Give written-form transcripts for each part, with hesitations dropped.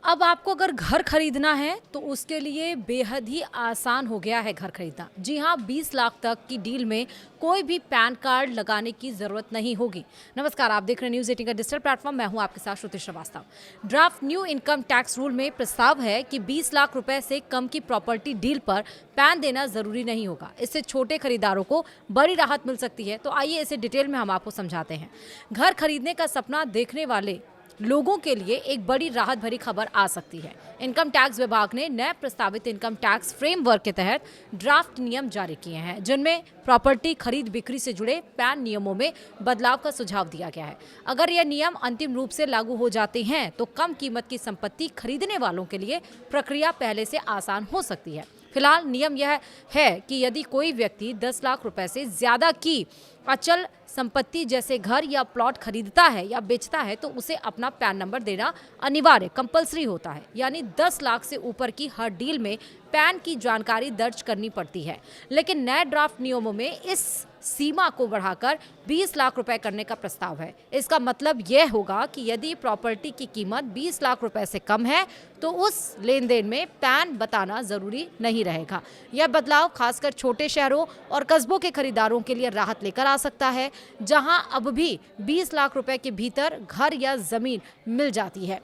अब आपको अगर घर खरीदना है तो उसके लिए बेहद ही आसान हो गया है घर खरीदना। जी हाँ, 20 लाख तक की डील में कोई भी पैन कार्ड लगाने की जरूरत नहीं होगी। नमस्कार, आप देख रहे हैं न्यूज 18 का डिजिटल प्लेटफॉर्म। मैं हूं आपके साथ Shruti Srivastava. Draft new income tax rule में प्रस्ताव है कि 20 लाख रुपए से कम की प्रॉपर्टी डील पर पैन देना जरूरी नहीं होगा। इससे छोटे खरीदारों को बड़ी राहत मिल सकती है। तो आइए इसे डिटेल में हम आपको समझाते हैं। घर खरीदने का सपना देखने वाले लोगों के लिए एक बड़ी राहत भरी खबर आ सकती है। इनकम टैक्स विभाग ने नए प्रस्तावित इनकम टैक्स फ्रेमवर्क के तहत ड्राफ्ट नियम जारी किए हैं, जिनमें प्रॉपर्टी खरीद बिक्री से जुड़े पैन नियमों में बदलाव का सुझाव दिया गया है। अगर यह नियम अंतिम रूप से लागू हो जाते हैं तो कम कीमत की संपत्ति खरीदने वालों के लिए प्रक्रिया पहले से आसान हो सकती है। फिलहाल नियम यह है कि यदि कोई व्यक्ति 10 लाख रुपए से ज्यादा की अचल संपत्ति जैसे घर या प्लॉट खरीदता है या बेचता है तो उसे अपना पैन नंबर देना अनिवार्य कंपलसरी होता है। यानी 10 लाख से ऊपर की हर डील में पैन की जानकारी दर्ज करनी पड़ती है। लेकिन नए ड्राफ्ट नियमों में इस सीमा को बढ़ाकर 20 लाख रुपए करने का प्रस्ताव है। इसका मतलब यह होगा कि यदि प्रॉपर्टी की कीमत 20 लाख रुपए से कम है तो उस लेन देन में पैन बताना जरूरी नहीं रहेगा। यह बदलाव खासकर छोटे शहरों और कस्बों के खरीदारों के लिए राहत लेकर आ सकता है, जहां अब भी 20 लाख रुपए के भीतर घर या जमीन मिल जाती है।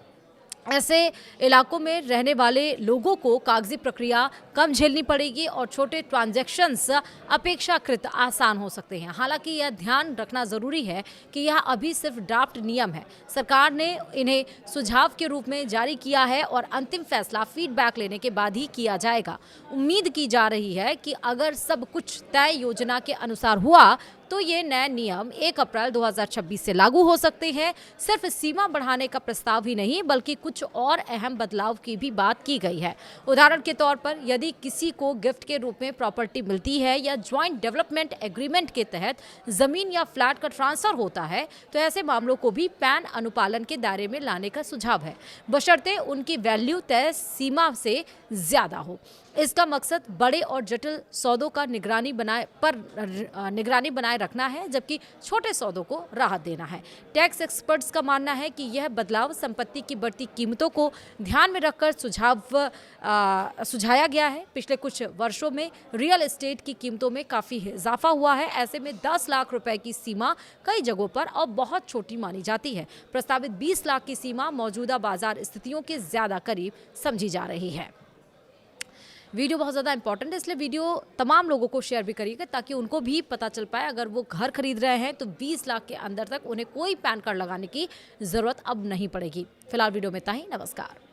ऐसे इलाकों में रहने वाले लोगों को कागजी प्रक्रिया कम झेलनी पड़ेगी और छोटे ट्रांजैक्शंस अपेक्षाकृत आसान हो सकते हैं। हालांकि यह ध्यान रखना जरूरी है कि यह अभी सिर्फ ड्राफ्ट नियम है। सरकार ने इन्हें सुझाव के रूप में जारी किया है और अंतिम फैसला फीडबैक लेने के बाद ही किया जाएगा। उम्मीद की जा रही है कि अगर सब कुछ तय योजना के अनुसार हुआ तो ये नए नियम 1 अप्रैल 2026 से लागू हो सकते हैं। सिर्फ सीमा बढ़ाने का प्रस्ताव ही नहीं बल्कि कुछ और अहम बदलाव की भी बात की गई है। उदाहरण के तौर पर यदि किसी को गिफ्ट के रूप में प्रॉपर्टी मिलती है या ज्वाइंट डेवलपमेंट एग्रीमेंट के तहत जमीन या फ्लैट का ट्रांसफर होता है तो ऐसे मामलों को भी पैन अनुपालन के दायरे में लाने का सुझाव है, बशर्ते उनकी वैल्यू तय सीमा से ज्यादा हो। इसका मकसद बड़े और जटिल सौदों का निगरानी बनाए रखना है, जबकि छोटे सौदों को राहत देना है। टैक्स एक्सपर्ट्स का मानना है कि यह बदलाव संपत्ति की बढ़ती कीमतों को ध्यान में रखकर सुझाया गया है। पिछले कुछ वर्षों में रियल एस्टेट की कीमतों में काफी इजाफा हुआ है। ऐसे में 10 लाख रुपए की सीमा कई जगहों पर अब बहुत छोटी मानी जाती है। प्रस्तावित 20 लाख की सीमा मौजूदा बाजार स्थितियों के ज्यादा करीब समझी जा रही है। वीडियो बहुत ज़्यादा इंपॉर्टेंट है, इसलिए वीडियो तमाम लोगों को शेयर भी करिएगा ताकि उनको भी पता चल पाए। अगर वो घर खरीद रहे हैं तो 20 लाख के अंदर तक उन्हें कोई पैन कार्ड लगाने की ज़रूरत अब नहीं पड़ेगी। फिलहाल वीडियो में इतना ही। नमस्कार।